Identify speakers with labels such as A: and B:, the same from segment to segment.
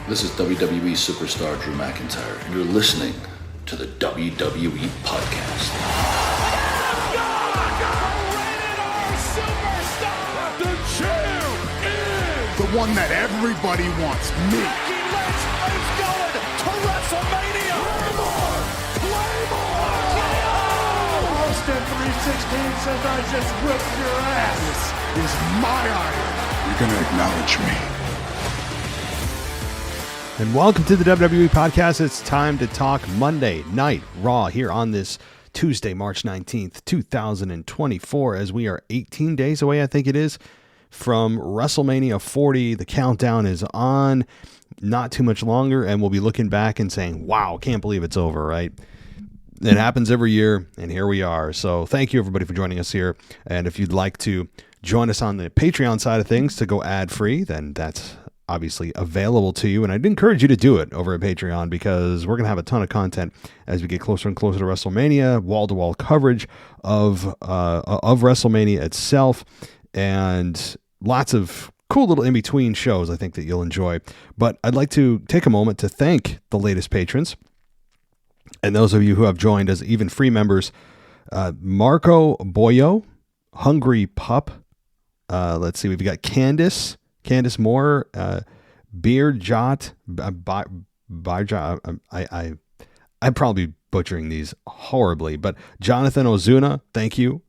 A: This is WWE superstar Drew McIntyre, and you're listening to the WWE Podcast.
B: The champ is
C: the one that everybody wants, me.
B: Becky Lynch is going to WrestleMania. Claymore!
C: Austin 316 says I just whipped your ass. This is my iron. You're going to acknowledge me.
D: And welcome to the WWE Podcast. It's time to talk Monday Night Raw here on this Tuesday, March 19th, 2024, as we are 18 days away, I think it is, from WrestleMania 40. The countdown is on, not too much longer, and we'll be looking back and saying, wow, can't believe it's over, right? It happens every year, and here we are. So thank you, everybody, for joining us here. And if you'd like to join us on the Patreon side of things to go ad-free, then that's obviously available to you, and I'd encourage you to do it over at Patreon, because we're going to have a ton of content as we get closer and closer to WrestleMania, wall-to-wall coverage of WrestleMania itself, and lots of cool little in-between shows I think that you'll enjoy. But I'd like to take a moment to thank the latest patrons, and those of you who have joined as even free members: Marco Boyo, Hungry Pup, let's see, we've got Candace Moore, Beard Jot, I'm probably butchering these horribly, but Jonathan Ozuna, thank you.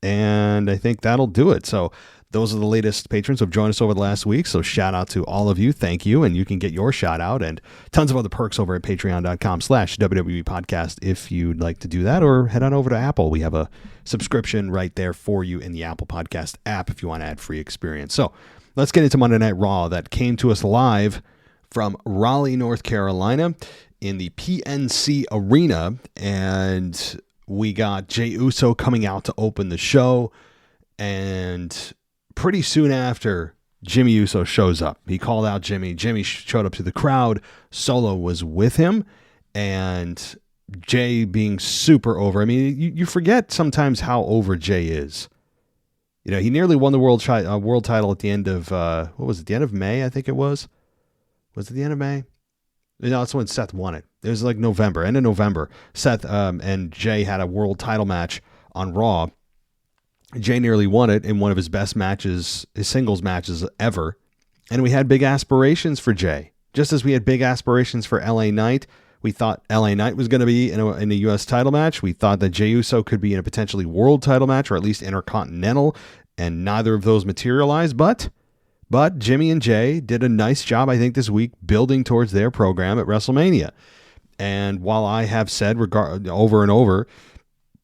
D: And I think that'll do it. So those are the latest patrons who have joined us over the last week. So shout out to all of you. Thank you. And you can get your shout out and tons of other perks over at patreon.com/WWE Podcast if you'd like to do that, or head on over to Apple. We have a subscription right there for you in the Apple Podcast app if you want ad-free experience. So let's get into Monday Night Raw that came to us live from Raleigh, North Carolina in the PNC Arena. And we got Jey Uso coming out to open the show. And pretty soon after, Jimmy Uso shows up. He called out Jimmy. Jimmy showed up to the crowd. Solo was with him. And Jey being super over. I mean, you forget sometimes how over Jey is. You know, he nearly won the world title at the end of, what was it, the end of May, I think it was? Was it the end of May? No, that's when Seth won it. It was like November, end of November. Seth and Jey had a world title match on Raw. Jey nearly won it in one of his best matches, his singles matches ever. And we had big aspirations for Jey. Just as we had big aspirations for LA Knight. We thought LA Knight was going to be in a U.S. title match. We thought that Jey Uso could be in a potentially world title match, or at least intercontinental, and neither of those materialized. But Jimmy and Jey did a nice job, I think, this week building towards their program at WrestleMania. And while I have said over and over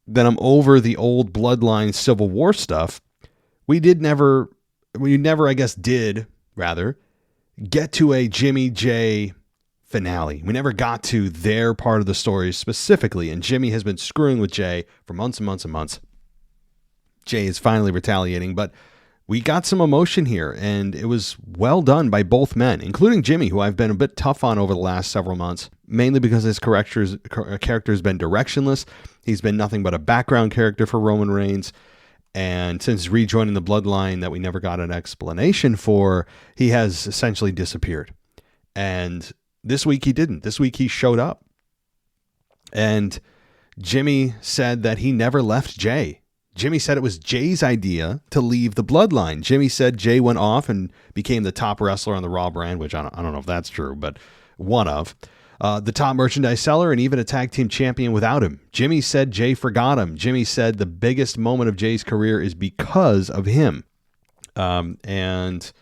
D: that I'm over the old bloodline Civil War stuff, we never, I guess, get to a Jimmy Jey finale. We never got to their part of the story specifically, and Jimmy has been screwing with Jey for months and months and months. Jey is finally retaliating, but we got some emotion here, and it was well done by both men, including Jimmy, who I've been a bit tough on over the last several months, mainly because his character has been directionless. He's been nothing but a background character for Roman Reigns, and since rejoining the bloodline that we never got an explanation for, he has essentially disappeared. And this week he didn't. This week he showed up. And Jimmy said that he never left Jey. Jimmy said it was Jey's idea to leave the bloodline. Jimmy said Jey went off and became the top wrestler on the Raw brand, which I don't know if that's true, but one of. The top merchandise seller and even a tag team champion without him. Jimmy said Jey forgot him. Jimmy said the biggest moment of Jey's career is because of him. And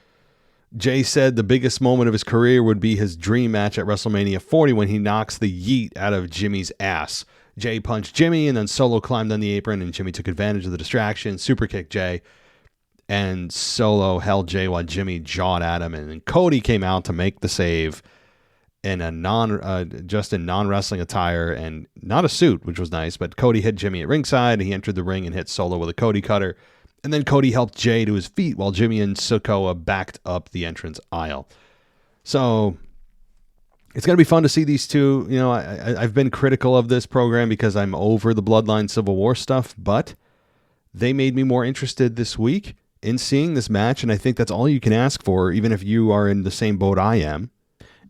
D: Jey said the biggest moment of his career would be his dream match at WrestleMania 40 when he knocks the yeet out of Jimmy's ass. Jey punched Jimmy, and then Solo climbed on the apron, and Jimmy took advantage of the distraction, super kicked Jey, and Solo held Jey while Jimmy jawed at him, and then Cody came out to make the save in a non-wrestling attire and not a suit, which was nice, but Cody hit Jimmy at ringside, and he entered the ring and hit Solo with a Cody cutter. And then Cody helped Jey to his feet while Jimmy and Sikoa backed up the entrance aisle. So it's going to be fun to see these two. You know, I've been critical of this program because I'm over the Bloodline Civil War stuff, but they made me more interested this week in seeing this match, and I think that's all you can ask for, even if you are in the same boat I am.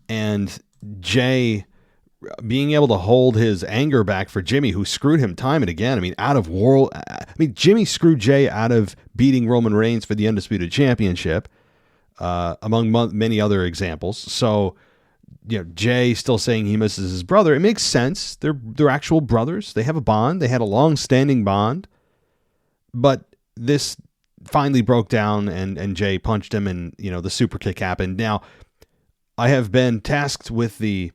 D: And Jey being able to hold his anger back for Jimmy, who screwed him time and again. Jimmy screwed Jey out of beating Roman Reigns for the Undisputed Championship, among many other examples. So, Jey still saying he misses his brother. It makes sense. They're actual brothers. They have a bond. They had a long-standing bond. But this finally broke down, and Jey punched him, and the super kick happened. Now, I have been tasked with the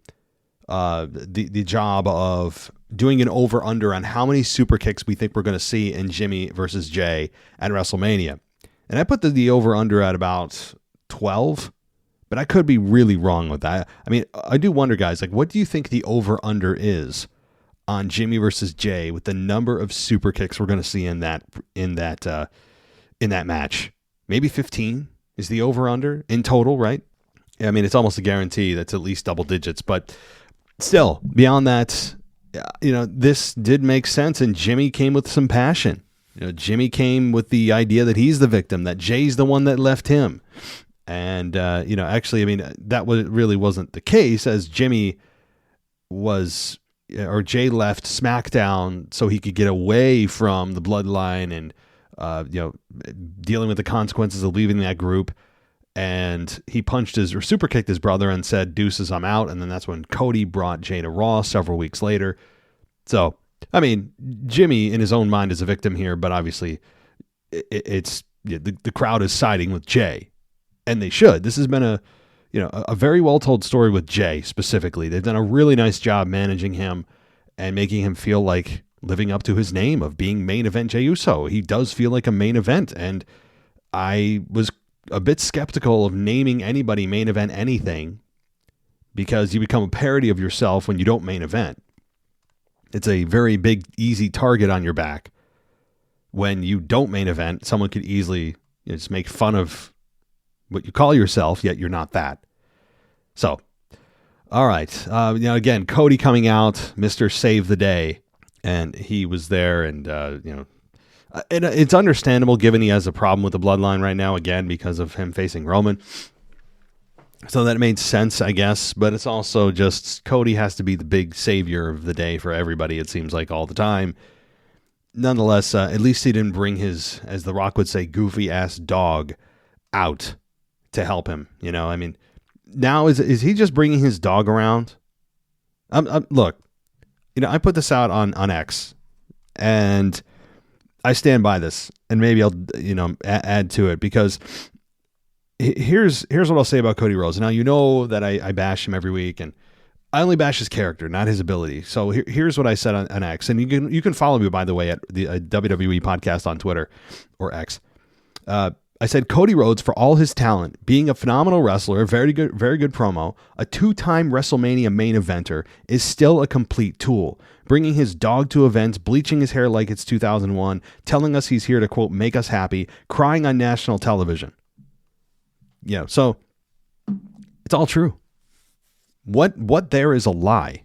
D: job of doing an over-under on how many super kicks we think we're going to see in Jimmy versus Jey at WrestleMania. And I put the over-under at about 12, but I could be really wrong with that. I mean, I do wonder, guys, what do you think the over-under is on Jimmy versus Jey with the number of super kicks we're going to see in that match? Maybe 15 is the over-under in total, right? I mean, it's almost a guarantee that's at least double digits, but still, beyond that, this did make sense, and Jimmy came with some passion. Jimmy came with the idea that he's the victim, that Jay's the one that left him. And, actually, that really wasn't the case, as Jay left SmackDown so he could get away from the bloodline and, dealing with the consequences of leaving that group. And he super kicked his brother and said, "Deuces, I'm out." And then that's when Cody brought Jey to Raw several weeks later. So, Jimmy in his own mind is a victim here, but obviously the crowd is siding with Jey, and they should. This has been a very well told story with Jey specifically. They've done a really nice job managing him and making him feel like living up to his name of being main event Jey Uso. He does feel like a main event, and I was a bit skeptical of naming anybody main event anything, because you become a parody of yourself when you don't main event. It's a very big, easy target on your back. When you don't main event, someone could easily just make fun of what you call yourself, yet you're not that. So, all right. Again, Cody coming out, Mr. Save the Day, and he was there, and, and it's understandable given he has a problem with the bloodline right now, again, because of him facing Roman. So that made sense, I guess, but it's also just Cody has to be the big savior of the day for everybody, it seems like, all the time. Nonetheless, at least he didn't bring his, as The Rock would say, goofy-ass dog out to help him. Now is he just bringing his dog around? Look, I put this out on X, and I stand by this, and maybe I'll add to it, because here's what I'll say about Cody Rhodes. Now, that I bash him every week, and I only bash his character, not his ability. So here's what I said on X, and you can follow me, by the way, at the WWE podcast on Twitter or X. I said Cody Rhodes, for all his talent, being a phenomenal wrestler, very good promo, a 2-time WrestleMania main eventer, is still a complete tool. Bringing his dog to events, bleaching his hair like it's 2001, telling us he's here to, quote, make us happy, crying on national television. So it's all true. What there is a lie.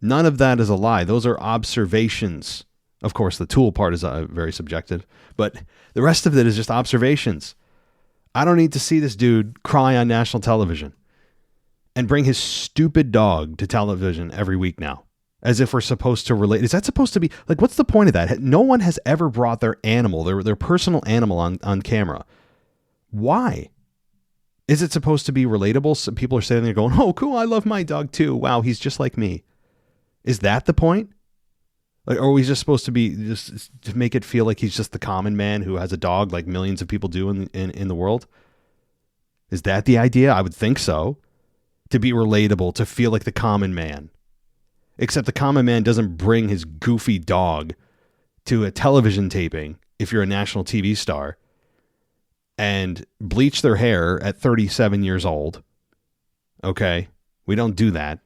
D: None of that is a lie. Those are observations. Of course, the tool part is very subjective, but the rest of it is just observations. I don't need to see this dude cry on national television and bring his stupid dog to television every week now, as if we're supposed to relate. Is that supposed to be what's the point of that? No one has ever brought their animal, their personal animal on camera. Why? Is it supposed to be relatable? Some people are sitting there going, "Oh, cool, I love my dog too. Wow, he's just like me." Is that the point? Or are we just supposed to be just to make it feel like he's just the common man who has a dog like millions of people do in the world? Is that the idea? I would think so. To be relatable, to feel like the common man. Except the common man doesn't bring his goofy dog to a television taping if you're a national TV star and bleach their hair at 37 years old. Okay? We don't do that.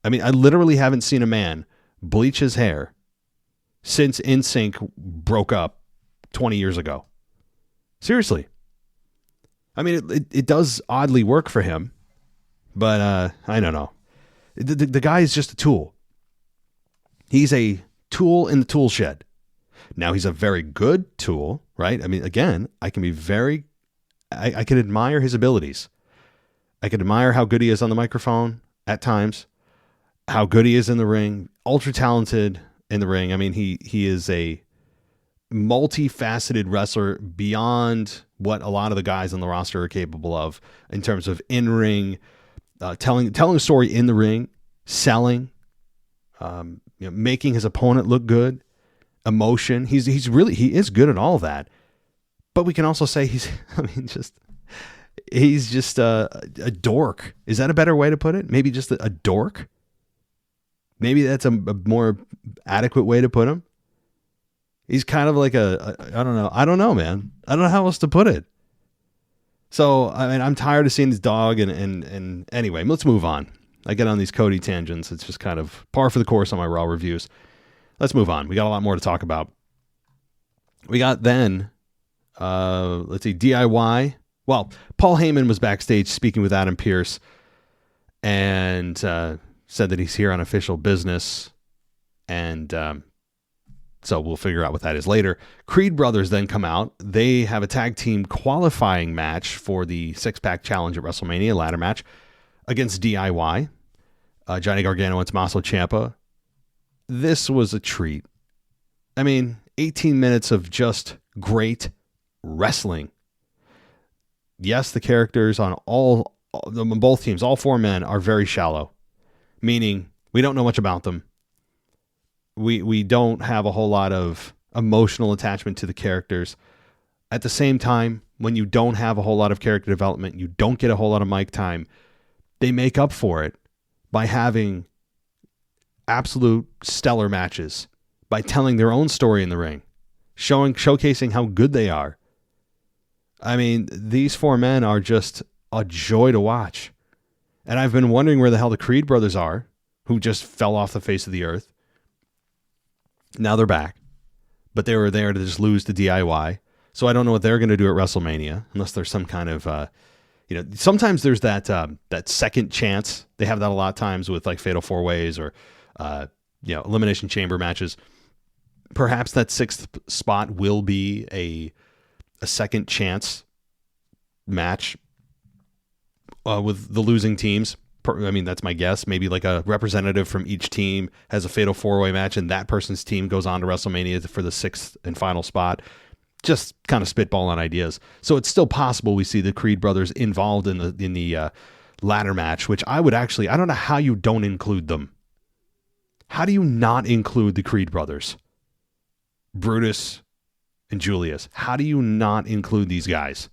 D: I literally haven't seen a man bleach his hair since NSYNC broke up 20 years ago. Seriously. It does oddly work for him, but I don't know. The guy is just a tool. He's a tool in the tool shed. Now, he's a very good tool, right? Again, I can admire his abilities. I can admire how good he is on the microphone at times, how good he is in the ring, ultra talented in the ring. I mean, he is a multifaceted wrestler beyond what a lot of the guys on the roster are capable of in terms of in-ring, telling a story in the ring, selling, making his opponent look good, emotion. He is good at all of that. But we can also say he's just a dork. Is that a better way to put it? Maybe just a dork? Maybe that's a more adequate way to put him. He's kind of like I don't know. I don't know, man. I don't know how else to put it. So, I mean, I'm tired of seeing his dog and anyway, let's move on. I get on these Cody tangents. It's just kind of par for the course on my Raw reviews. Let's move on. We got a lot more to talk about. We got then, let's see, DIY. Well, Paul Heyman was backstage speaking with Adam Pearce and said that he's here on official business. And so we'll figure out what that is later. Creed brothers then come out. They have a tag team qualifying match for the six-pack challenge at WrestleMania, ladder match, against DIY. Johnny Gargano and Tommaso Ciampa. This was a treat. I mean, 18 minutes of just great wrestling. Yes, the characters on both teams, all four men, are very shallow, meaning we don't know much about them. We don't have a whole lot of emotional attachment to the characters. At the same time, when you don't have a whole lot of character development, you don't get a whole lot of mic time, they make up for it by having absolute stellar matches, by telling their own story in the ring, showcasing how good they are. I mean, these four men are just a joy to watch. And I've been wondering where the hell the Creed brothers are, who just fell off the face of the earth. Now they're back, but they were there to just lose to DIY. So I don't know what they're going to do at WrestleMania, unless there's some kind of, sometimes there's that second chance. They have that a lot of times with like Fatal 4-Ways or, Elimination Chamber matches. Perhaps that sixth spot will be a second chance match with the losing teams. I mean, that's my guess. Maybe like a representative from each team has a fatal 4-way match and that person's team goes on to WrestleMania for the sixth and final spot. Just kind of spitball on ideas. So it's still possible we see the Creed brothers involved in the ladder match, which I don't know how you don't include them. How do you not include the Creed brothers? Brutus and Julius. How do you not include these guys?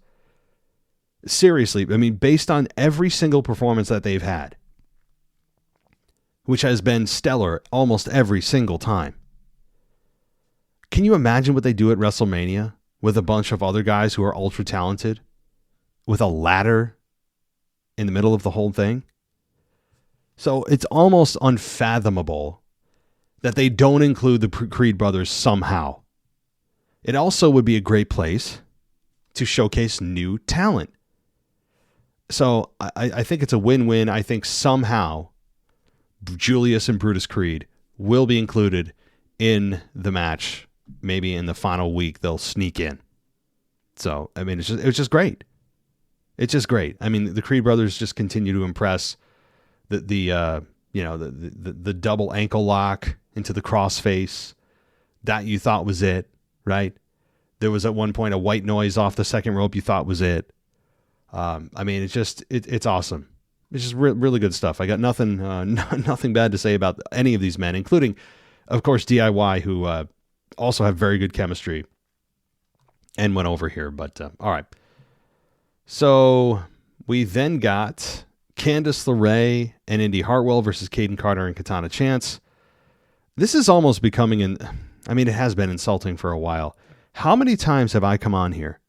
D: Seriously, I mean, based on every single performance that they've had, which has been stellar almost every single time. Can you imagine what they do at WrestleMania with a bunch of other guys who are ultra talented with a ladder in the middle of the whole thing? So it's almost unfathomable that they don't include the Creed brothers somehow. It also would be a great place to showcase new talent. So I think it's a win-win. I think somehow Julius and Brutus Creed will be included in the match. Maybe in the final week they'll sneak in. So I mean, it's just great. It's just great. I mean, the Creed brothers just continue to impress. The double ankle lock into the crossface that you thought was it, right? There was at one point a white noise off the second rope you thought was it. I mean, it's awesome. It's just really good stuff. I got nothing bad to say about any of these men, including, of course, DIY, who also have very good chemistry and went over here. But all right. So we then got Candice LeRae and Indy Hartwell versus Caden Carter and Katana Chance. This is almost becoming it has been insulting for a while. How many times have I come on here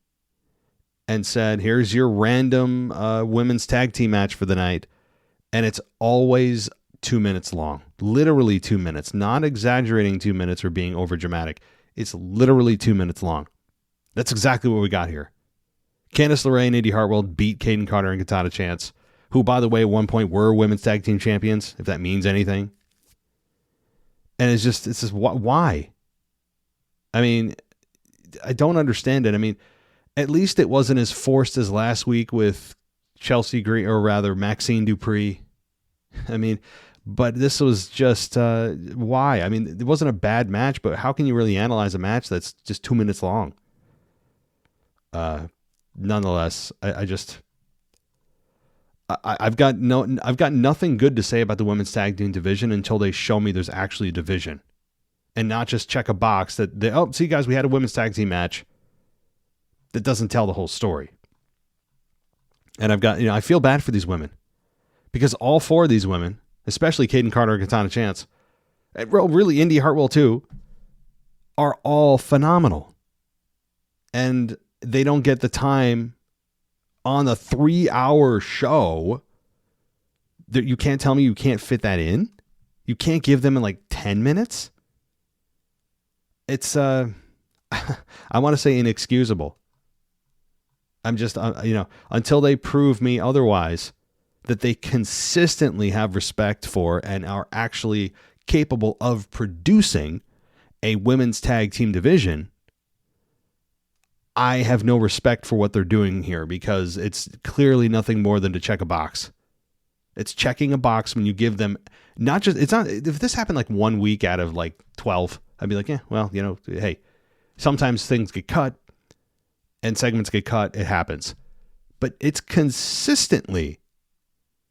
D: and said, here's your random women's tag team match for the night, and it's always 2 minutes long. Literally 2 minutes. Not exaggerating 2 minutes or being over dramatic. It's literally 2 minutes long. That's exactly what we got here. Candice LeRae and Indy Hartwell beat Caden Carter and Katana Chance, who, by the way, at one point were women's tag team champions, if that means anything. And it's just why? I mean, I don't understand it. I mean, at least it wasn't as forced as last week with Chelsea Green, or rather Maxine Dupree. I mean, but this was just, why? I mean, it wasn't a bad match, but how can you really analyze a match that's just 2 minutes long? Nonetheless, I've got nothing good to say about the women's tag team division until they show me there's actually a division, and not just check a box that see guys, we had a women's tag team match. That doesn't tell the whole story. And I feel bad for these women, because all 4 of these women, especially Kaden Carter and Katana Chance, and really Indy Hartwell too, are all phenomenal. And they don't get the time on a 3-hour show. That you can't tell me you can't fit that in. You can't give them in like 10 minutes. It's, I want to say inexcusable. I'm just, until they prove me otherwise, that they consistently have respect for and are actually capable of producing a women's tag team division, I have no respect for what they're doing here, because it's clearly nothing more than to check a box. It's checking a box when you give them if this happened like 1 week out of like 12, I'd be like, yeah, well, hey, sometimes things get cut and segments get cut. It happens. But it's consistently,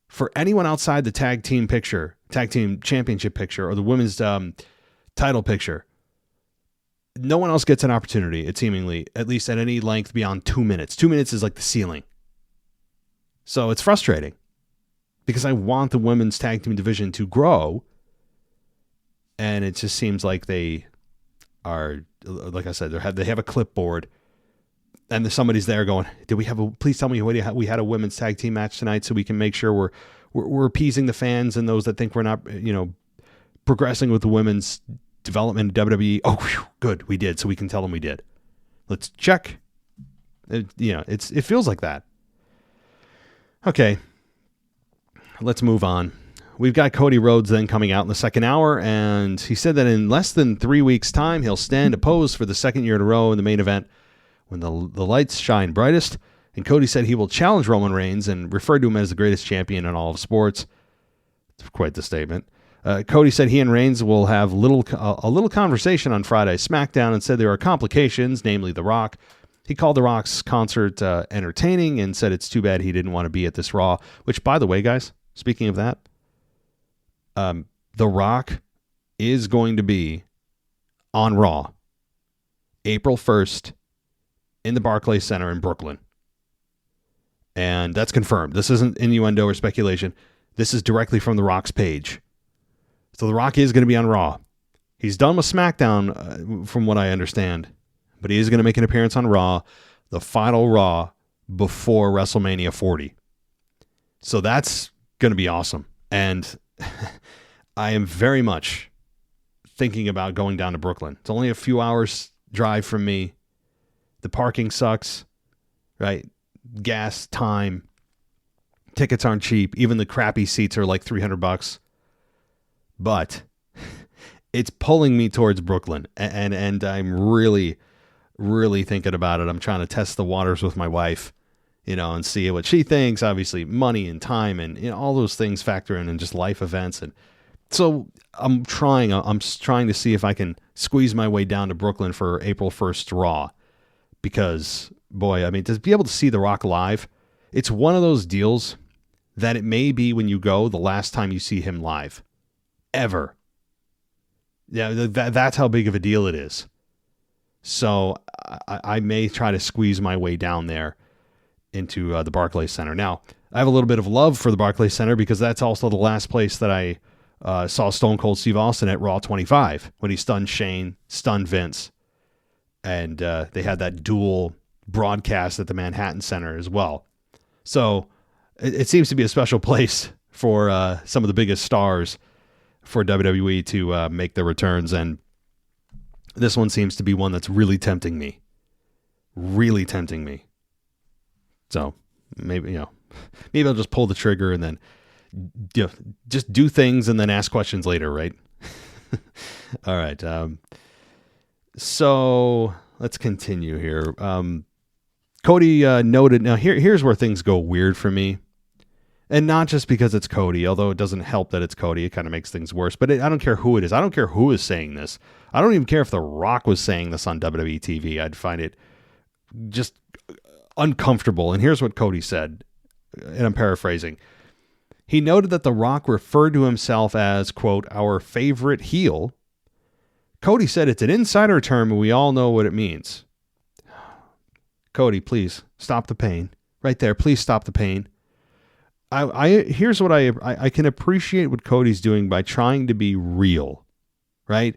D: for anyone outside the tag team championship picture, or the women's title picture, no one else gets an opportunity, it seemingly, at least at any length beyond 2 minutes. 2 minutes is like the ceiling. So it's frustrating, because I want the women's tag team division to grow. And it just seems like they are, like I said, they have a clipboard, and somebody's there going, please tell me we had a women's tag team match tonight, so we can make sure we're appeasing the fans and those that think we're not, progressing with the women's development in WWE. Oh, whew, good, we did, so we can tell them we did. Let's check. It feels like that. Okay, let's move on. We've got Cody Rhodes then coming out in the second hour, and he said that in less than 3 weeks' time, he'll stand opposed for the second year in a row in the main event when the lights shine brightest. And Cody said he will challenge Roman Reigns and referred to him as the greatest champion in all of sports. It's quite the statement. Cody said he and Reigns will have a little conversation on Friday's SmackDown, and said there are complications, namely The Rock. He called The Rock's concert entertaining and said it's too bad he didn't want to be at this Raw, which, by the way, guys, speaking of that, The Rock is going to be on Raw April 1st in the Barclays Center in Brooklyn. And that's confirmed. This isn't innuendo or speculation. This is directly from The Rock's page. So The Rock is going to be on Raw. He's done with SmackDown, from what I understand, but he is going to make an appearance on Raw, the final Raw before WrestleMania 40. So that's going to be awesome. And I am very much thinking about going down to Brooklyn. It's only a few hours drive from me. The parking sucks, right? Gas, time. Tickets aren't cheap. Even the crappy seats are like $300. But it's pulling me towards Brooklyn. And I'm really, really thinking about it. I'm trying to test the waters with my wife, and see what she thinks. Obviously, money and time and all those things factor in, and just life events. And so I'm trying to see if I can squeeze my way down to Brooklyn for April 1st Raw. Because, boy, I mean, to be able to see The Rock live, it's one of those deals that it may be, when you go, the last time you see him live. Ever. Yeah, that's how big of a deal it is. So I may try to squeeze my way down there into the Barclays Center. Now, I have a little bit of love for the Barclays Center, because that's also the last place that I saw Stone Cold Steve Austin at Raw 25, when he stunned Shane, stunned Vince. And they had that dual broadcast at the Manhattan Center as well. So it seems to be a special place for some of the biggest stars for WWE to make their returns. And this one seems to be one that's really tempting me. Really tempting me. So maybe I'll just pull the trigger and then just do things and then ask questions later, right? All right. So let's continue here. Cody noted, now here's where things go weird for me. And not just because it's Cody, although it doesn't help that it's Cody. It kind of makes things worse. But I don't care who it is. I don't care who is saying this. I don't even care if The Rock was saying this on WWE TV. I'd find it just uncomfortable. And here's what Cody said, and I'm paraphrasing. He noted that The Rock referred to himself as, quote, our favorite heel. Cody said it's an insider term and we all know what it means. Cody, please stop the pain. Right there, please stop the pain. Here's what I can appreciate what Cody's doing by trying to be real, right?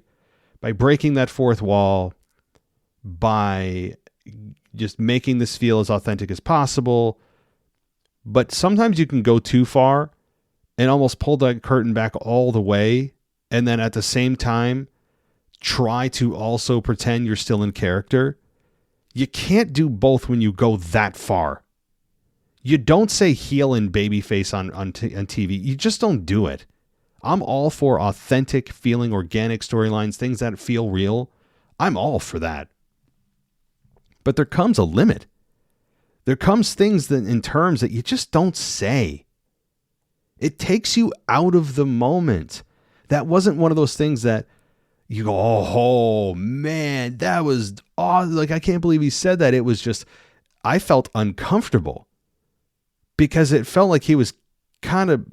D: By breaking that fourth wall, by just making this feel as authentic as possible. But sometimes you can go too far and almost pull that curtain back all the way, and then at the same time try to also pretend you're still in character. You can't do both when you go that far. You don't say heel and babyface on TV. You just don't do it. I'm all for authentic, feeling organic storylines, things that feel real. I'm all for that. But there comes a limit. There comes things that in terms that you just don't say. It takes you out of the moment. That wasn't one of those things that you go, oh man, that was awesome. Like, I can't believe he said that. It was just, I felt uncomfortable because it felt like he was kind of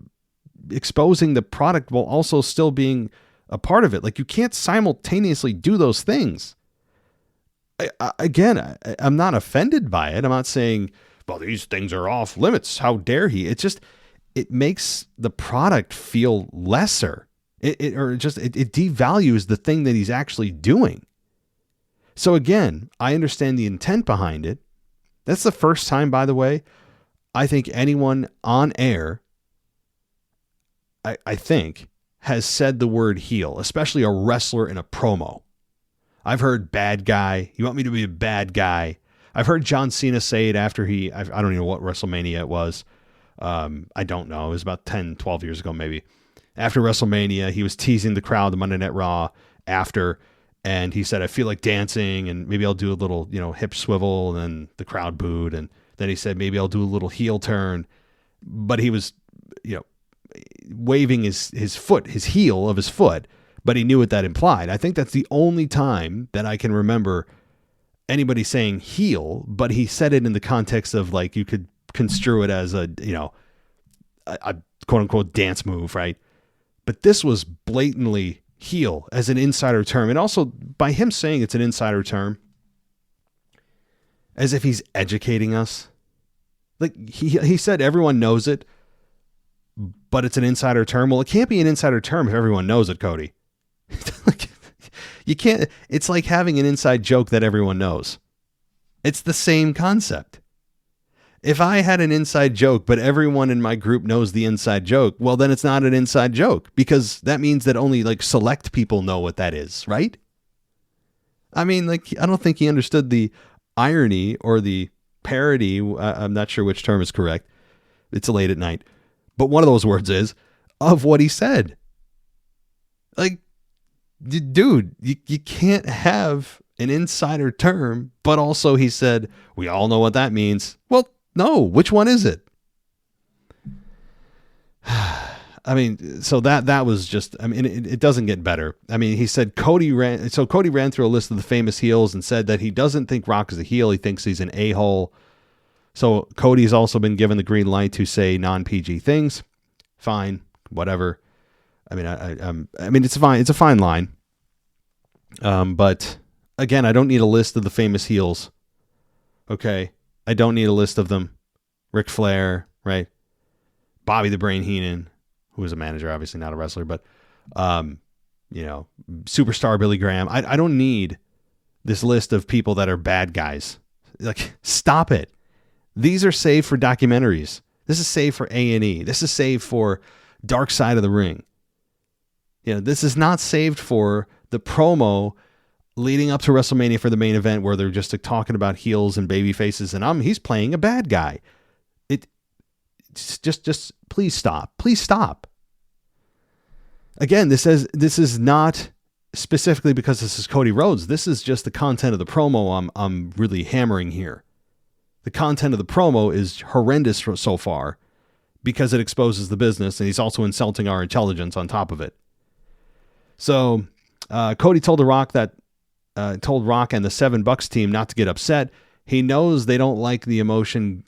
D: exposing the product while also still being a part of it. Like, you can't simultaneously do those things. I'm not offended by it. I'm not saying, well, these things are off limits. How dare he? It's just, it makes the product feel lesser. It devalues the thing that he's actually doing. So again, I understand the intent behind it. That's the first time, by the way, I think anyone on air, I think, has said the word heel, especially a wrestler in a promo. I've heard bad guy. You want me to be a bad guy? I've heard John Cena say it after I don't even know what WrestleMania it was. I don't know. It was about 10, 12 years ago, maybe. After WrestleMania, he was teasing the crowd, the Monday Night Raw after, and he said, I feel like dancing, and maybe I'll do a little, hip swivel, and then the crowd booed, and then he said, maybe I'll do a little heel turn, but he was, waving his foot, his heel of his foot, but he knew what that implied. I think that's the only time that I can remember anybody saying heel, but he said it in the context of, like, you could construe it as a quote unquote dance move, right? But this was blatantly heel as an insider term. And also by him saying it's an insider term, as if he's educating us. Like he said, everyone knows it, but it's an insider term. Well, it can't be an insider term if everyone knows it, Cody. Like, you can't, it's like having an inside joke that everyone knows. It's the same concept. If I had an inside joke, but everyone in my group knows the inside joke, well, then it's not an inside joke, because that means that only like select people know what that is, right? I mean, like, I don't think he understood the irony or the parody. I'm not sure which term is correct. It's late at night, but one of those words is of what he said. Like, dude, you can't have an insider term, but also he said, we all know what that means. Well, no, which one is it? I mean, so that was just, I mean, it doesn't get better. I mean, he said Cody ran through a list of the famous heels and said that he doesn't think Rock is a heel. He thinks he's an a-hole. So Cody's also been given the green light to say non-PG things. Fine, whatever. I mean, I mean, it's fine. It's a fine line. But again, I don't need a list of the famous heels. Okay. I don't need a list of them. Ric Flair, right? Bobby the Brain Heenan, who was a manager, obviously not a wrestler, but, superstar Billy Graham. I don't need this list of people that are bad guys. Like, stop it. These are saved for documentaries. This is saved for A&E. This is saved for Dark Side of the Ring. This is not saved for the promo leading up to WrestleMania for the main event, where they're just talking about heels and baby faces, and he's playing a bad guy. Just please stop. Please stop. Again, this is not specifically because this is Cody Rhodes. This is just the content of the promo I'm really hammering here. the content of the promo is horrendous so far because it exposes the business, and he's also insulting our intelligence on top of it. So Cody told Rock and the $7 team not to get upset. He knows they don't like the emotion,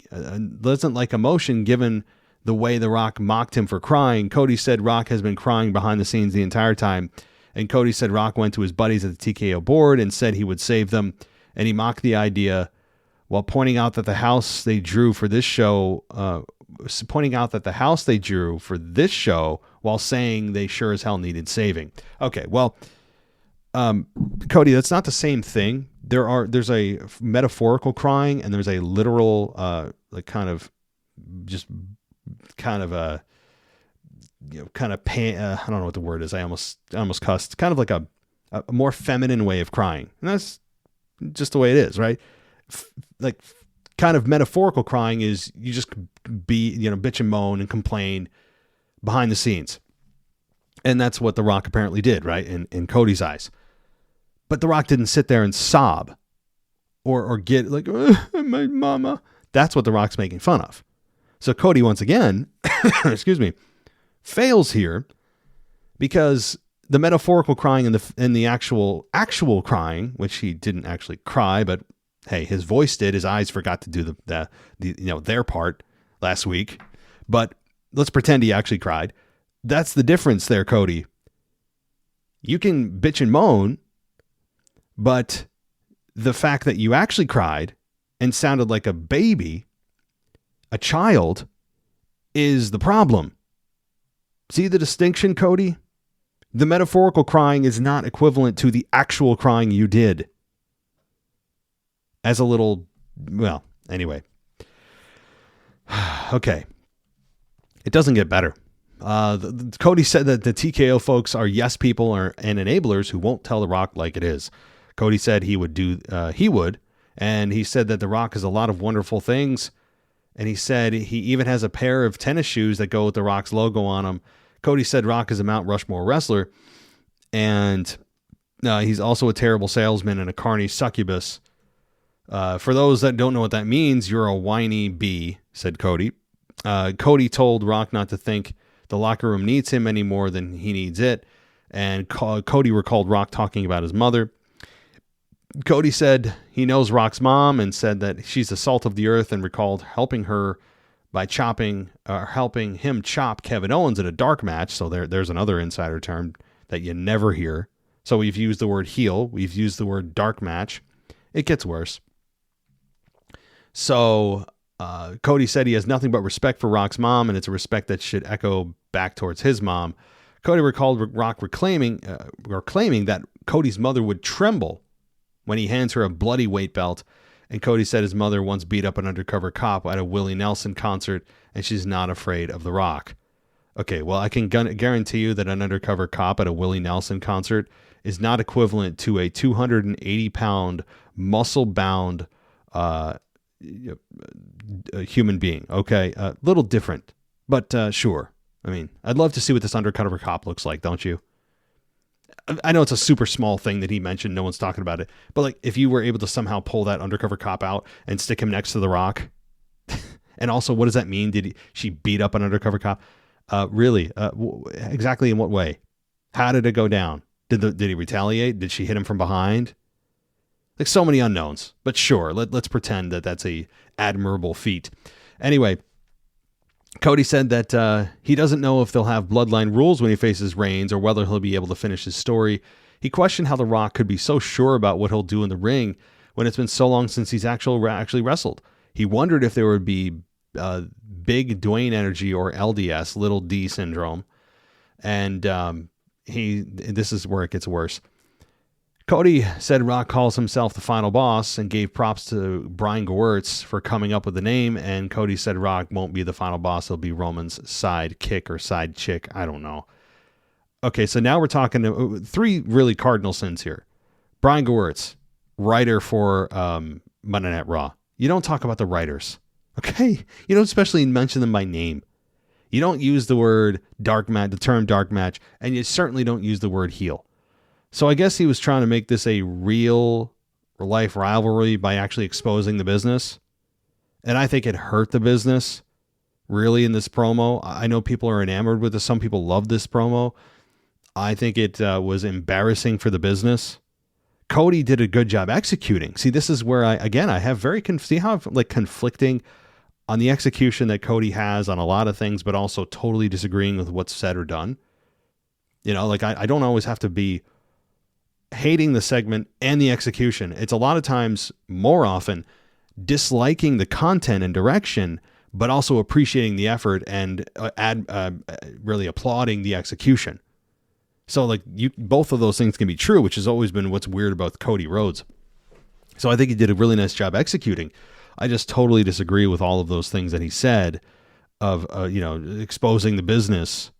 D: doesn't like emotion given the way The Rock mocked him for crying. Cody said Rock has been crying behind the scenes the entire time. And Cody said Rock went to his buddies at the TKO board and said he would save them. And he mocked the idea while pointing out that the house they drew for this show, while saying they sure as hell needed saving. Okay, well, Cody, that's not the same thing. There's a metaphorical crying and there's a literal, I don't know what the word is. I almost cussed. Kind of like a more feminine way of crying. And that's just the way it is, right? Kind of metaphorical crying is you just bitch and moan and complain behind the scenes. And that's what The Rock apparently did, right? In Cody's eyes. But The Rock didn't sit there and sob or get like, my mama. That's what The Rock's making fun of. So Cody, once again, fails here because the metaphorical crying and the actual crying, which he didn't actually cry, but hey, his voice did. His eyes forgot to do their part last week. But let's pretend he actually cried. That's the difference there, Cody. You can bitch and moan, but the fact that you actually cried and sounded like a baby, a child, is the problem. See the distinction, Cody? The metaphorical crying is not equivalent to the actual crying you did. Anyway. Okay. It doesn't get better. Cody said that the TKO folks are yes people and enablers who won't tell The Rock like it is. Cody said he would, and he said that The Rock has a lot of wonderful things, and he said he even has a pair of tennis shoes that go with The Rock's logo on them. Cody said Rock is a Mount Rushmore wrestler, and he's also a terrible salesman and a carny succubus. For those that don't know what that means, you're a whiny bee, said Cody. Cody told Rock not to think the locker room needs him any more than he needs it, and Cody recalled Rock talking about his mother. Cody said he knows Rock's mom and said that she's the salt of the earth, and recalled helping her by helping him chop Kevin Owens in a dark match. So there's another insider term that you never hear. So we've used the word heel. We've used the word dark match. It gets worse. So Cody said he has nothing but respect for Rock's mom, and it's a respect that should echo back towards his mom. Cody recalled Rock claiming that Cody's mother would tremble when he hands her a bloody weight belt. And Cody said his mother once beat up an undercover cop at a Willie Nelson concert, and she's not afraid of The Rock. Okay, well, I can guarantee you that an undercover cop at a Willie Nelson concert is not equivalent to a 280-pound, muscle-bound human being. Okay, a little different, but sure. I mean, I'd love to see what this undercover cop looks like, don't you? I know it's a super small thing that he mentioned. No one's talking about it. But like, if you were able to somehow pull that undercover cop out and stick him next to The Rock, and also, what does that mean? She beat up an undercover cop? Really? Exactly in what way? How did it go down? Did he retaliate? Did she hit him from behind? Like, so many unknowns. But sure, let's pretend that that's a admirable feat. Anyway, Cody said that he doesn't know if they'll have bloodline rules when he faces Reigns or whether he'll be able to finish his story. He questioned how The Rock could be so sure about what he'll do in the ring when it's been so long since he's actually wrestled. He wondered if there would be big Dwayne energy or LDS, little D syndrome. And this is where it gets worse. Cody said Rock calls himself the final boss and gave props to Brian Gewirtz for coming up with the name. And Cody said Rock won't be the final boss. He'll be Roman's sidekick or side chick. I don't know. Okay, so now we're talking three really cardinal sins here. Brian Gewirtz, writer for Monday Night Raw. You don't talk about the writers. Okay? You don't especially mention them by name. You don't use the word dark match, the term dark match, and you certainly don't use the word heel. So I guess he was trying to make this a real life rivalry by actually exposing the business. And I think it hurt the business really in this promo. I know people are enamored with this. Some people love this promo. I think it was embarrassing for the business. Cody did a good job executing. See, this is where I have very, see how I'm like conflicting on the execution that Cody has on a lot of things, but also totally disagreeing with what's said or done. You know, like I don't always have to be hating the segment and the execution. It's a lot of times, more often, disliking the content and direction, but also appreciating the effort and really applauding the execution. So like both of those things can be true, which has always been what's weird about Cody Rhodes. So I think he did a really nice job executing. I just totally disagree with all of those things that he said of, exposing the business,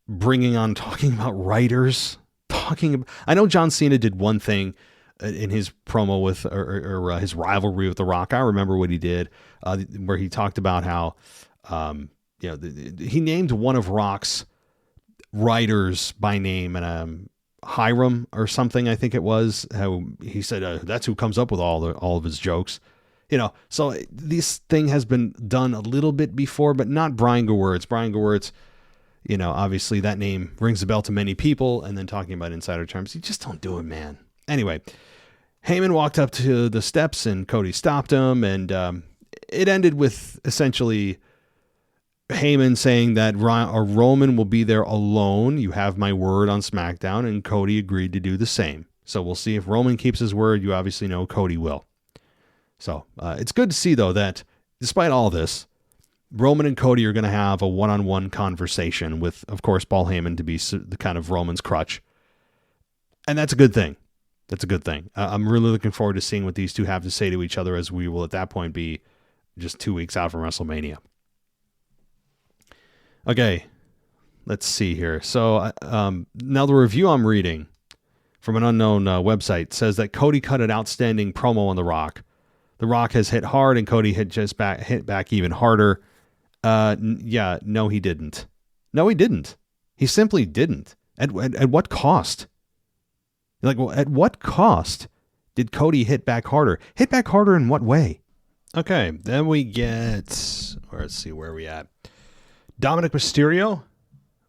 D: talking about writers, I know John Cena did one thing in his promo with, or his rivalry with The Rock. I remember what he did, where he talked about how, he named one of Rock's writers by name, and Hiram or something, I think it was, how he said, that's who comes up with all of his jokes. So this thing has been done a little bit before, but not Brian Gewirtz. Brian Gewirtz, obviously that name rings a bell to many people, and then talking about insider terms, you just don't do it, man. Anyway, Heyman walked up to the steps and Cody stopped him, and it ended with essentially Heyman saying that Roman will be there alone. You have my word on SmackDown, and Cody agreed to do the same. So we'll see if Roman keeps his word. You obviously know Cody will. So it's good to see, though, that despite all this, Roman and Cody are going to have a one-on-one conversation with, of course, Paul Heyman to be the kind of Roman's crutch. And that's a good thing. That's a good thing. I'm really looking forward to seeing what these two have to say to each other, as we will at that point be just 2 weeks out from WrestleMania. Okay, let's see here. So now the review I'm reading from an unknown website says that Cody cut an outstanding promo on The Rock. The Rock has hit hard, and Cody hit back even harder. No, he didn't. No, he didn't. He simply didn't. At what cost? Like, well, at what cost did Cody hit back harder? Hit back harder in what way? Okay, then we get, let's see, where are we at? Dominic Mysterio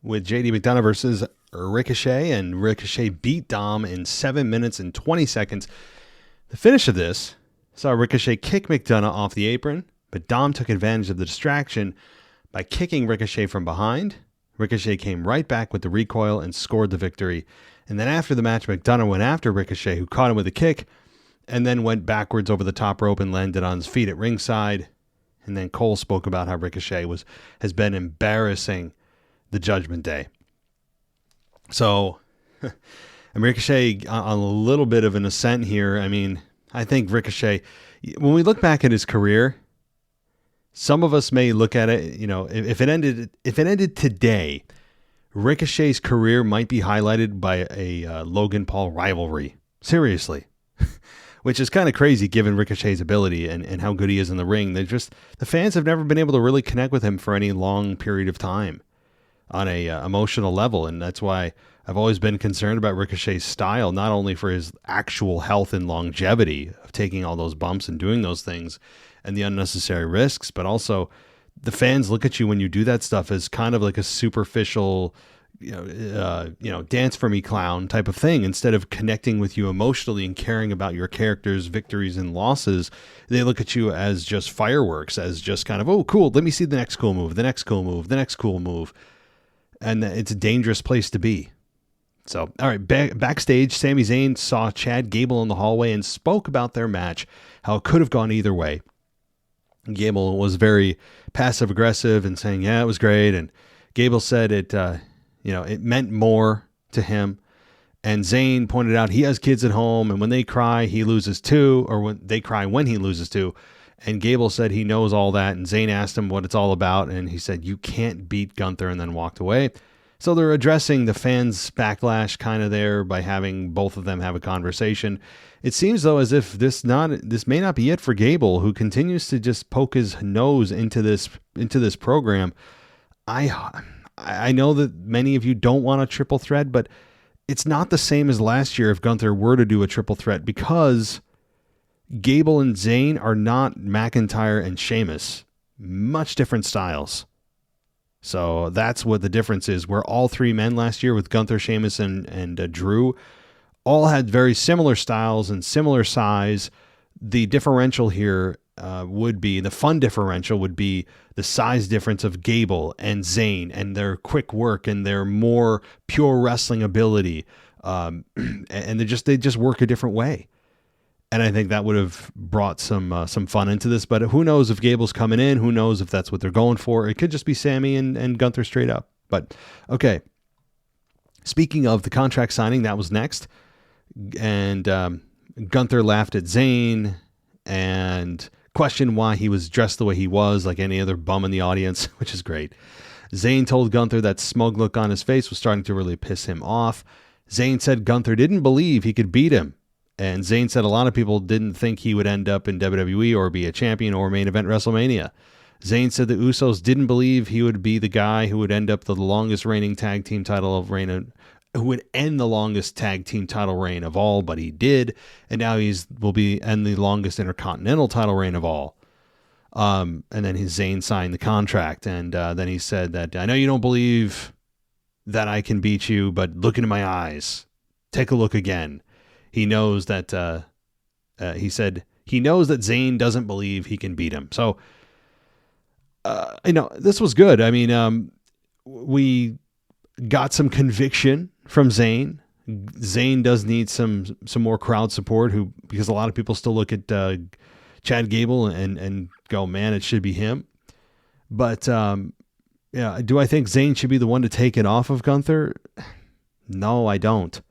D: with JD McDonough versus Ricochet, and Ricochet beat Dom in 7 minutes and 20 seconds. The finish of this saw Ricochet kick McDonough off the apron, but Dom took advantage of the distraction by kicking Ricochet from behind. Ricochet came right back with the recoil and scored the victory. And then after the match, McDonough went after Ricochet, who caught him with a kick, and then went backwards over the top rope and landed on his feet at ringside. And then Cole spoke about how Ricochet has been embarrassing the Judgment Day. So, and Ricochet on a little bit of an ascent here. I mean, I think Ricochet, when we look back at his career, some of us may look at it, if it ended today, Ricochet's career might be highlighted by a Logan Paul rivalry. Seriously. Which is kind of crazy given Ricochet's ability and how good he is in the ring. The fans have never been able to really connect with him for any long period of time on a emotional level. And that's why I've always been concerned about Ricochet's style, not only for his actual health and longevity of taking all those bumps and doing those things and the unnecessary risks, but also the fans look at you when you do that stuff as kind of like a superficial, dance for me clown type of thing. Instead of connecting with you emotionally and caring about your character's victories and losses, they look at you as just fireworks, as just kind of, oh, cool, let me see the next cool move, the next cool move, the next cool move. And it's a dangerous place to be. So, all right, backstage, Sami Zayn saw Chad Gable in the hallway and spoke about their match, how it could have gone either way. Gable was very passive-aggressive and saying, yeah, it was great. And Gable said it meant more to him. And Zayn pointed out he has kids at home, and when they cry, he loses too, or when they cry when he loses too. And Gable said he knows all that, and Zayn asked him what it's all about, and he said, you can't beat Gunther, and then walked away. So they're addressing the fans' backlash kind of there by having both of them have a conversation. It seems, though, as if this may not be it for Gable, who continues to just poke his nose into this program. I know that many of you don't want a triple threat, but it's not the same as last year if Gunther were to do a triple threat, because Gable and Zayn are not McIntyre and Sheamus. Much different styles. So that's what the difference is. Where all three men last year with Gunther, Sheamus, and Drew all had very similar styles and similar size. The differential here would be, the fun differential would be the size difference of Gable and Zayn and their quick work and their more pure wrestling ability. And they just work a different way. And I think that would have brought some fun into this. But who knows if Gable's coming in? Who knows if that's what they're going for? It could just be Sami and Gunther straight up. But okay. Speaking of the contract signing, that was next. And Gunther laughed at Zayn and questioned why he was dressed the way he was, like any other bum in the audience, which is great. Zayn told Gunther that smug look on his face was starting to really piss him off. Zayn said Gunther didn't believe he could beat him. And Zayn said a lot of people didn't think he would end up in WWE or be a champion or main event WrestleMania. Zayn said the Usos didn't believe he would be the guy who would end up the longest reigning tag team title of reign, who would end the longest tag team title reign of all, but he did. And now will end the longest intercontinental title reign of all. And then Zayn signed the contract. And then he said that, I know you don't believe that I can beat you, but look into my eyes. Take a look again. He knows that, he said, he knows that Zayn doesn't believe he can beat him. So, this was good. I mean, we got some conviction from Zayn. Zayn does need some more crowd support because a lot of people still look at Chad Gable and go, man, it should be him. But, do I think Zayn should be the one to take it off of Gunther? No, I don't.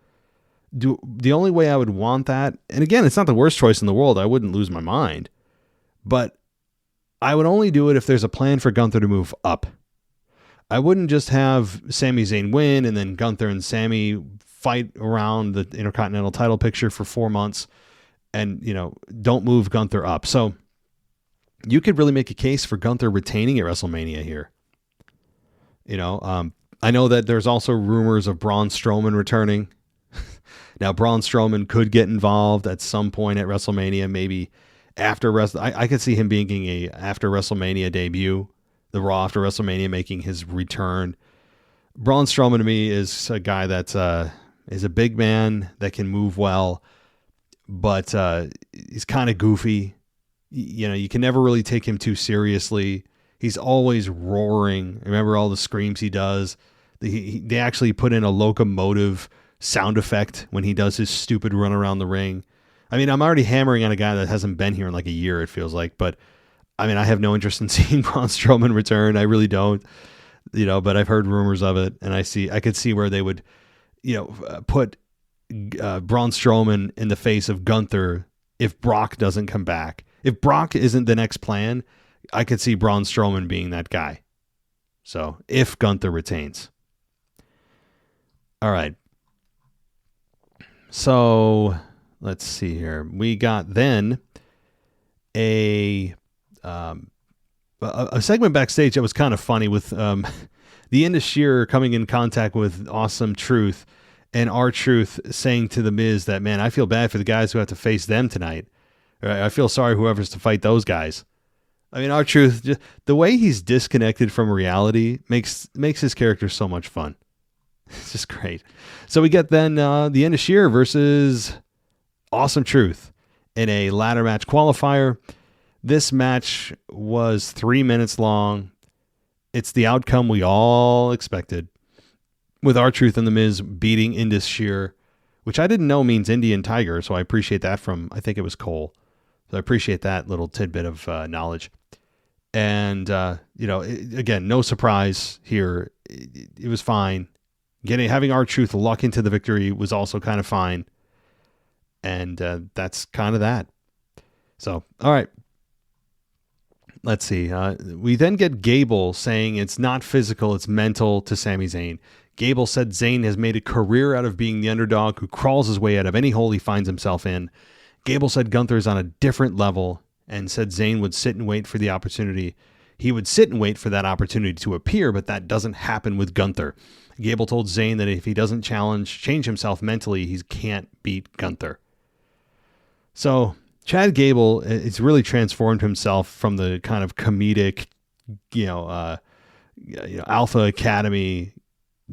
D: The only way I would want that, and again, it's not the worst choice in the world. I wouldn't lose my mind, but I would only do it if there's a plan for Gunther to move up. I wouldn't just have Sami Zayn win and then Gunther and Sami fight around the Intercontinental title picture for 4 months and, don't move Gunther up. So you could really make a case for Gunther retaining at WrestleMania here. I know that there's also rumors of Braun Strowman returning. Now, Braun Strowman could get involved at some point at WrestleMania, maybe after I could see him being a after WrestleMania debut, the Raw after WrestleMania making his return. Braun Strowman to me is a guy that is a big man that can move well, but he's kind of goofy. You can never really take him too seriously. He's always roaring. Remember all the screams he does? They actually put in a locomotive sound effect when he does his stupid run around the ring. I mean, I'm already hammering on a guy that hasn't been here in like a year, it feels like, but I mean, I have no interest in seeing Braun Strowman return. I really don't, but I've heard rumors of it, and I could see where they would, put Braun Strowman in the face of Gunther if Brock doesn't come back. If Brock isn't the next plan, I could see Braun Strowman being that guy. So if Gunther retains. All right. So let's see here. We got then a segment backstage that was kind of funny with the End of Sheer coming in contact with Awesome Truth and R-Truth saying to The Miz that, man, I feel bad for the guys who have to face them tonight. I feel sorry whoever's to fight those guys. I mean, R-Truth, the way he's disconnected from reality makes his character so much fun. It's just great. So we get then the End of Sheer versus Awesome Truth in a ladder match qualifier. This match was 3 minutes long. It's the outcome we all expected, with R-Truth and The Miz beating Indus Sheer, which I didn't know means Indian Tiger, so I appreciate that from, I think it was Cole. So I appreciate that little tidbit of knowledge. And, again, no surprise here. It was fine. Having R-Truth luck into the victory was also kind of fine. And that's kind of that. So, all right. Let's see. We then get Gable saying it's not physical, it's mental to Sami Zayn. Gable said Zayn has made a career out of being the underdog who crawls his way out of any hole he finds himself in. Gable said Gunther is on a different level and said Zayn would sit and wait for the opportunity. He would sit and wait for that opportunity to appear, but that doesn't happen with Gunther. Gable told Zayn that if he doesn't change himself mentally, he can't beat Gunther. So Chad Gable, it's really transformed himself from the kind of comedic, Alpha Academy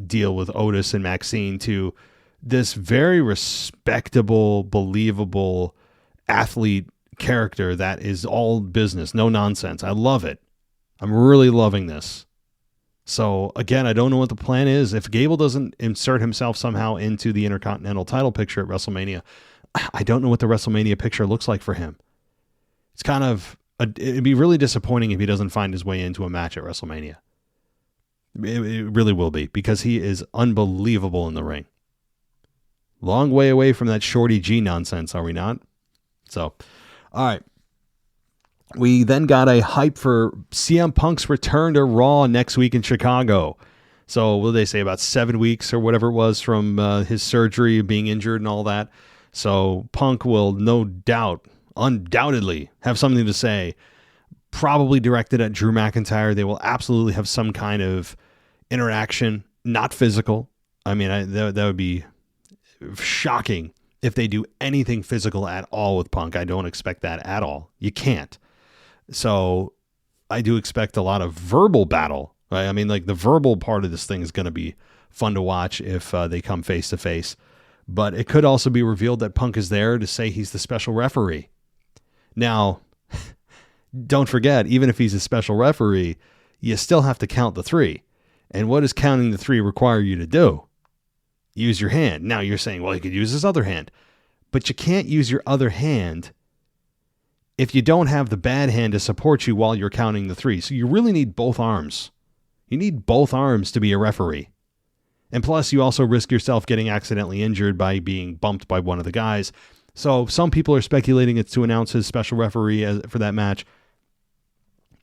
D: deal with Otis and Maxine to this very respectable, believable athlete character that is all business, no nonsense. I love it. I'm really loving this. So again, I don't know what the plan is. If Gable doesn't insert himself somehow into the Intercontinental title picture at WrestleMania, I don't know what the WrestleMania picture looks like for him. It's kind of, it'd be really disappointing if he doesn't find his way into a match at WrestleMania. It really will be, because he is unbelievable in the ring. Long way away from that Shorty G nonsense, are we not? So, all right. We then got a hype for CM Punk's return to Raw next week in Chicago. So, what did they say, about 7 weeks or whatever it was from his surgery, being injured and all that. So, Punk will no doubt, undoubtedly, have something to say, probably directed at Drew McIntyre. They will absolutely have some kind of interaction, not physical. I mean, that would be shocking if they do anything physical at all with Punk. I don't expect that at all. You can't. So I do expect a lot of verbal battle. Right? I mean, like the verbal part of this thing is going to be fun to watch if they come face to face. But it could also be revealed that Punk is there to say he's the special referee. Now, don't forget, even if he's a special referee, you still have to count the 3. And what does counting the 3 require you to do? Use your hand. Now you're saying, well, he could use his other hand. But you can't use your other hand if you don't have the bad hand to support you while you're counting the 3. So you really need both arms. You need both arms to be a referee. And plus, you also risk yourself getting accidentally injured by being bumped by one of the guys. So some people are speculating it's to announce his special referee for that match.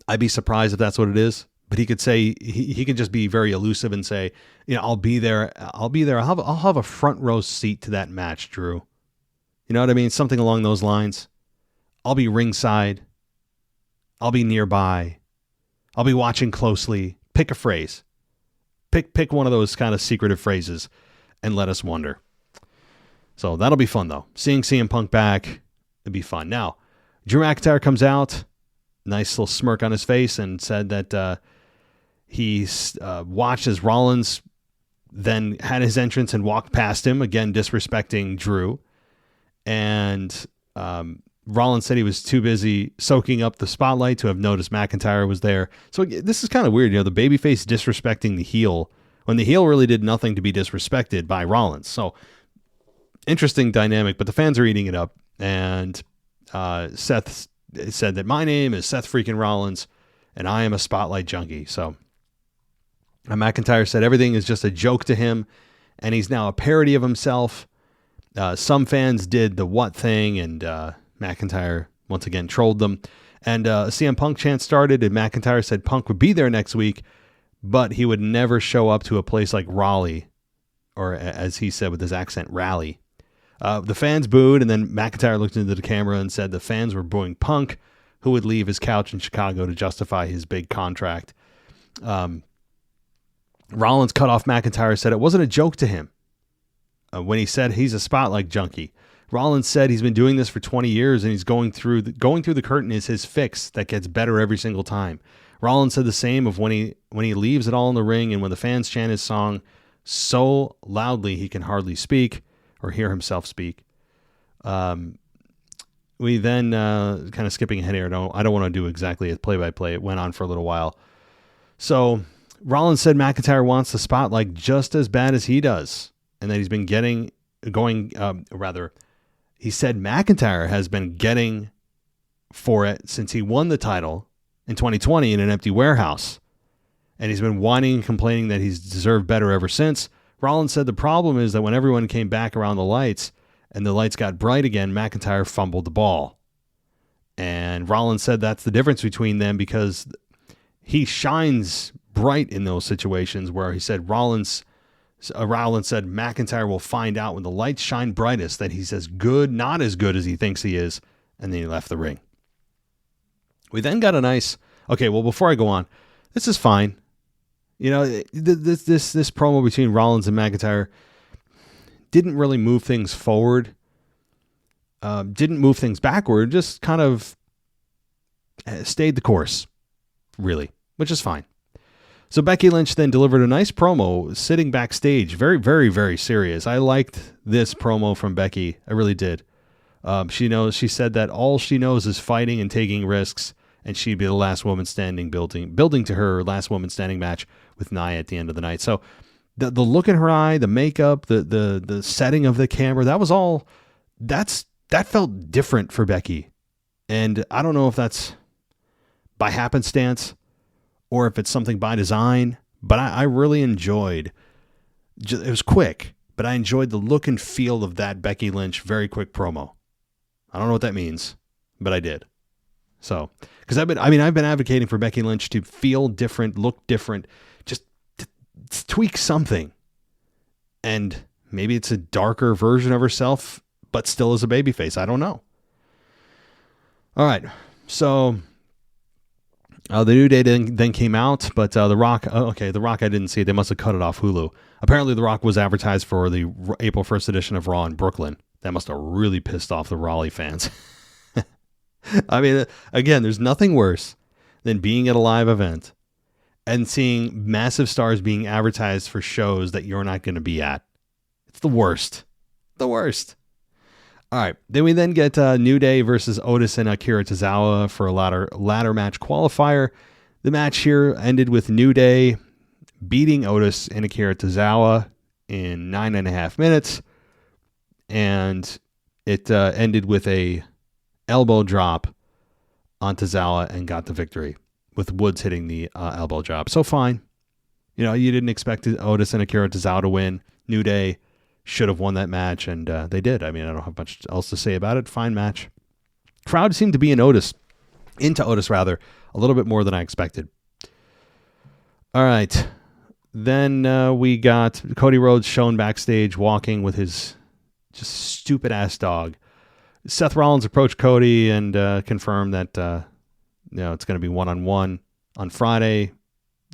D: I'd be surprised if that's what it is. But he could say, he could just be very elusive and say, I'll be there. I'll have a front row seat to that match, Drew. You know what I mean? Something along those lines. I'll be ringside. I'll be nearby. I'll be watching closely. Pick a phrase. Pick one of those kind of secretive phrases and let us wonder. So that'll be fun, though. Seeing CM Punk back, it'd be fun. Now, Drew McIntyre comes out, nice little smirk on his face, and said that he watched as Rollins then had his entrance and walked past him, again disrespecting Drew. And Rollins said he was too busy soaking up the spotlight to have noticed McIntyre was there. So this is kind of weird, the babyface disrespecting the heel when the heel really did nothing to be disrespected by Rollins. So interesting dynamic, but the fans are eating it up. And Seth said that my name is Seth freaking Rollins and I am a spotlight junkie. So McIntyre said everything is just a joke to him and he's now a parody of himself. Some fans did the what thing, and McIntyre once again trolled them. And a CM Punk chant started, and McIntyre said Punk would be there next week, but he would never show up to a place like Raleigh, or as he said with his accent, Rally. The fans booed, and then McIntyre looked into the camera and said the fans were booing Punk, who would leave his couch in Chicago to justify his big contract. Rollins cut off McIntyre, said it wasn't a joke to him when he said he's a spotlight junkie. Rollins said he's been doing this for 20 years and he's going through the curtain is his fix that gets better every single time. Rollins said the same of when he leaves it all in the ring and when the fans chant his song so loudly he can hardly speak or hear himself speak. We then, kind of skipping ahead here, I don't want to do exactly a play-by-play. It went on for a little while. So Rollins said McIntyre wants the spotlight just as bad as he does, and that he's been he said McIntyre has been getting for it since he won the title in 2020 in an empty warehouse. And he's been whining and complaining that he's deserved better ever since. Rollins said the problem is that when everyone came back around the lights and the lights got bright again, McIntyre fumbled the ball. And Rollins said that's the difference between them because he shines bright in those situations where he said Rollins said McIntyre will find out when the lights shine brightest that he's as good, not as good as he thinks he is, and then he left the ring. We then got a nice... Okay, well, before I go on, this is fine. This promo between Rollins and McIntyre didn't really move things forward. didn't move things backward, just kind of stayed the course, really, which is fine. So Becky Lynch then delivered a nice promo sitting backstage. Very, very, very serious. I liked this promo from Becky. I really did. She said that all she knows is fighting and taking risks, and she'd be the last woman standing, building to her last woman standing match with Nia at the end of the night. So the look in her eye, the makeup, the setting of the camera, that was all, that felt different for Becky. And I don't know if that's by happenstance or if it's something by design, but I really enjoyed, it was quick, but I enjoyed the look and feel of that Becky Lynch very quick promo. I don't know what that means, but I did. So, because I've been advocating for Becky Lynch to feel different, look different, just tweak something. And maybe it's a darker version of herself, but still as a babyface. I don't know. All right. So the New Day then came out, but The Rock, The Rock, I didn't see. They must have cut it off Hulu. Apparently The Rock was advertised for the April 1st edition of Raw in Brooklyn. That must have really pissed off the Raleigh fans. I mean, again, there's nothing worse than being at a live event and seeing massive stars being advertised for shows that you're not going to be at. It's the worst. The worst. All right. Then we get New Day versus Otis and Akira Tozawa for a ladder match qualifier. The match here ended with New Day beating Otis and Akira Tozawa in 9.5 minutes. And it ended with a elbow drop on Tozawa and got the victory with Woods hitting the elbow drop. So fine. You didn't expect Otis and Akira Tozawa to win. New Day should have won that match, and they did. I mean, I don't have much else to say about it. Fine match. Crowd seemed to be into Otis a little bit more than I expected. All right. Then we got Cody Rhodes shown backstage walking with his just stupid ass dog. Seth Rollins approached Cody and confirmed that it's going to be one-on-one on Friday.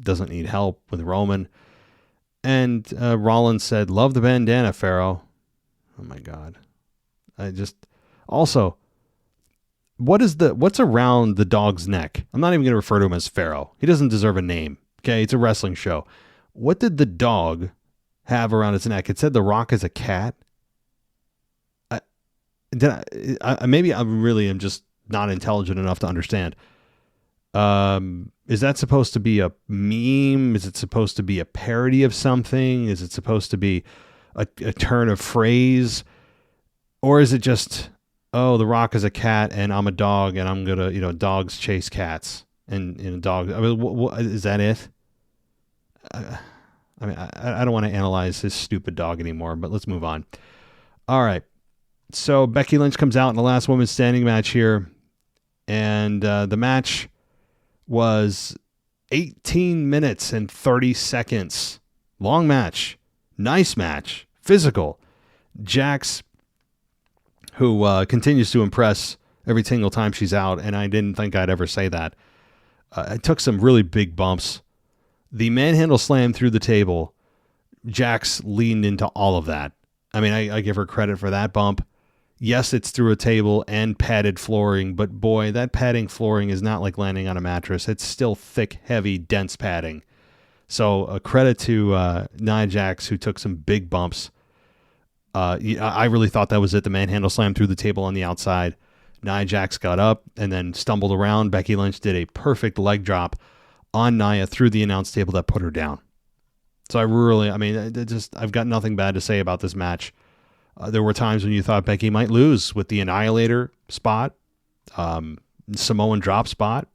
D: Doesn't need help with Roman. And Rollins said, "Love the bandana, Pharaoh." Oh my God. Also, what's around the dog's neck? I'm not even going to refer to him as Pharaoh. He doesn't deserve a name. Okay. It's a wrestling show. What did the dog have around its neck? It said The Rock is a cat. Maybe I really am just not intelligent enough to understand. Is that supposed to be a meme? Is it supposed to be a parody of something? Is it supposed to be a turn of phrase? Or is it just, The Rock is a cat and I'm a dog and I'm going to, dogs chase cats and dogs. I mean, is that it? I don't want to analyze his stupid dog anymore, but let's move on. All right. So Becky Lynch comes out in the last woman standing match here. And the match was 18 minutes and 30 seconds. Long match. Nice match. Physical. Jax, who continues to impress every single time she's out, and I didn't think I'd ever say that. It took some really big bumps. The manhandle slam through the table. Jax leaned into all of that. I mean, I give her credit for that bump. Yes, it's through a table and padded flooring, but boy, that padding flooring is not like landing on a mattress. It's still thick, heavy, dense padding. So a credit to Nia Jax, who took some big bumps. I really thought that was it. The manhandle slam through the table on the outside. Nia Jax got up and then stumbled around. Becky Lynch did a perfect leg drop on Nia through the announce table that put her down. So I've got nothing bad to say about this match. There were times when you thought Becky might lose with the Annihilator spot, Samoan drop spot.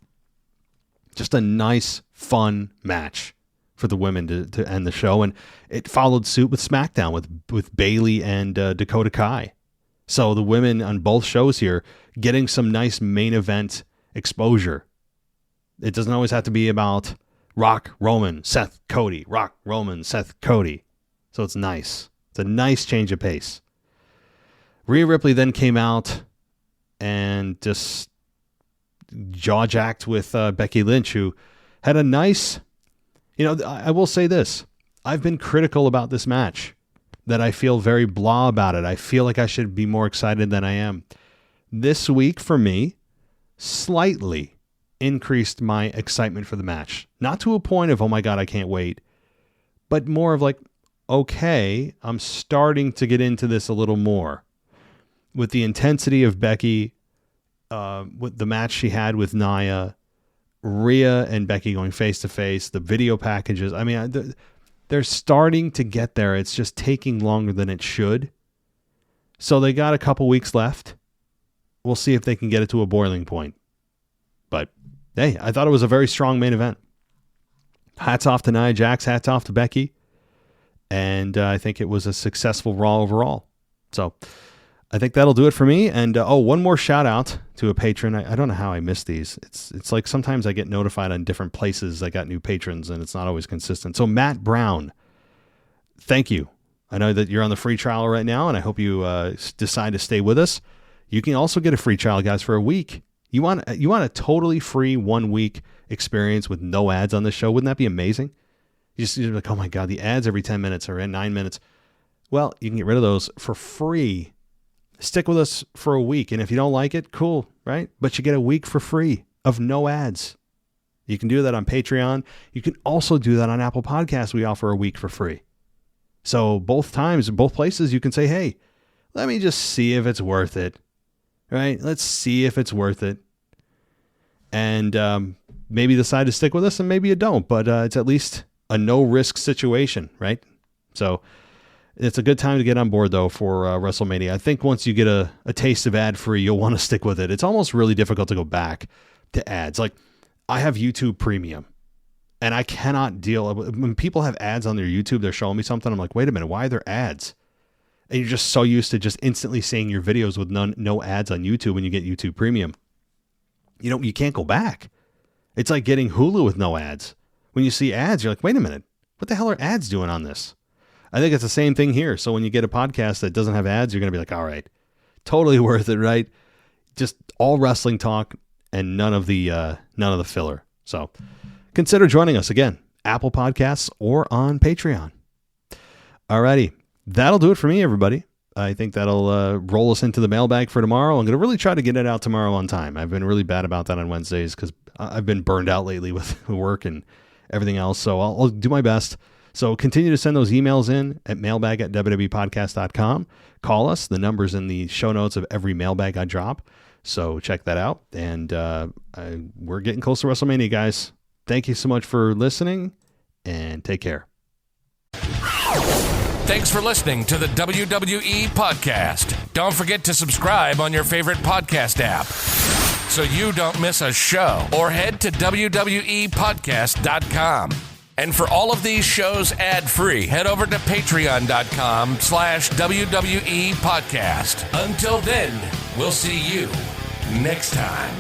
D: Just a nice, fun match for the women to end the show. And it followed suit with SmackDown with Bayley and Dakota Kai. So the women on both shows here getting some nice main event exposure. It doesn't always have to be about Rock, Roman, Seth, Cody. Rock, Roman, Seth, Cody. So it's nice. It's a nice change of pace. Rhea Ripley then came out and just jaw-jacked with Becky Lynch, who had a nice... I will say this. I've been critical about this match. that I feel very blah about it. I feel like I should be more excited than I am. This week for me, slightly increased my excitement for the match. Not to a point of, oh my God, I can't wait, but more of like, okay, I'm starting to get into this a little more. With the intensity of Becky, with the match she had with Nia, Rhea and Becky going face to face, the video packages. I mean, they're starting to get there. It's just taking longer than it should. So they got a couple weeks left. We'll see if they can get it to a boiling point. But hey, I thought it was a very strong main event. Hats off to Nia Jax, hats off to Becky. And I think it was a successful Raw overall. So I think that'll do it for me. And one more shout out to a patron. I don't know how I missed these. It's like sometimes I get notified on different places. I got new patrons and it's not always consistent. So Matt Brown, thank you. I know that you're on the free trial right now, and I hope you decide to stay with us. You can also get a free trial, guys, for a week. You want a totally free 1 week experience with no ads on this show? Wouldn't that be amazing? You're like, oh my God, the ads every 10 minutes are in 9 minutes. Well, you can get rid of those for free. Stick with us for a week. And if you don't like it, cool, right? But you get a week for free of no ads. You can do that on Patreon. You can also do that on Apple Podcasts. We offer a week for free. So both places, you can say, hey, let me just see if it's worth it. Right? Let's see if it's worth it. And maybe decide to stick with us and maybe you don't. But it's at least a no-risk situation, right? So it's a good time to get on board, though, for WrestleMania. I think once you get a taste of ad-free, you'll want to stick with it. It's almost really difficult to go back to ads. Like, I have YouTube Premium, and I cannot deal. When people have ads on their YouTube, they're showing me something, I'm like, wait a minute, why are there ads? And you're just so used to just instantly seeing your videos with no ads on YouTube when you get YouTube Premium. You can't go back. It's like getting Hulu with no ads. When you see ads, you're like, wait a minute, what the hell are ads doing on this? I think it's the same thing here. So when you get a podcast that doesn't have ads, you're going to be like, all right, totally worth it, right? Just all wrestling talk and none of the filler. So consider joining us again, Apple Podcasts or on Patreon. Alrighty, that'll do it for me, everybody. I think that'll roll us into the mailbag for tomorrow. I'm going to really try to get it out tomorrow on time. I've been really bad about that on Wednesdays because I've been burned out lately with work and everything else. So I'll do my best. So continue to send those emails in at mailbag@wwepodcast.com. Call us. The number's in the show notes of every mailbag I drop. So check that out. And we're getting close to WrestleMania, guys. Thank you so much for listening and take care.
E: Thanks for listening to the WWE Podcast. Don't forget to subscribe on your favorite podcast app so you don't miss a show, or head to WWEpodcast.com. And for all of these shows ad-free, head over to patreon.com/WWE Podcast. Until then, we'll see you next time.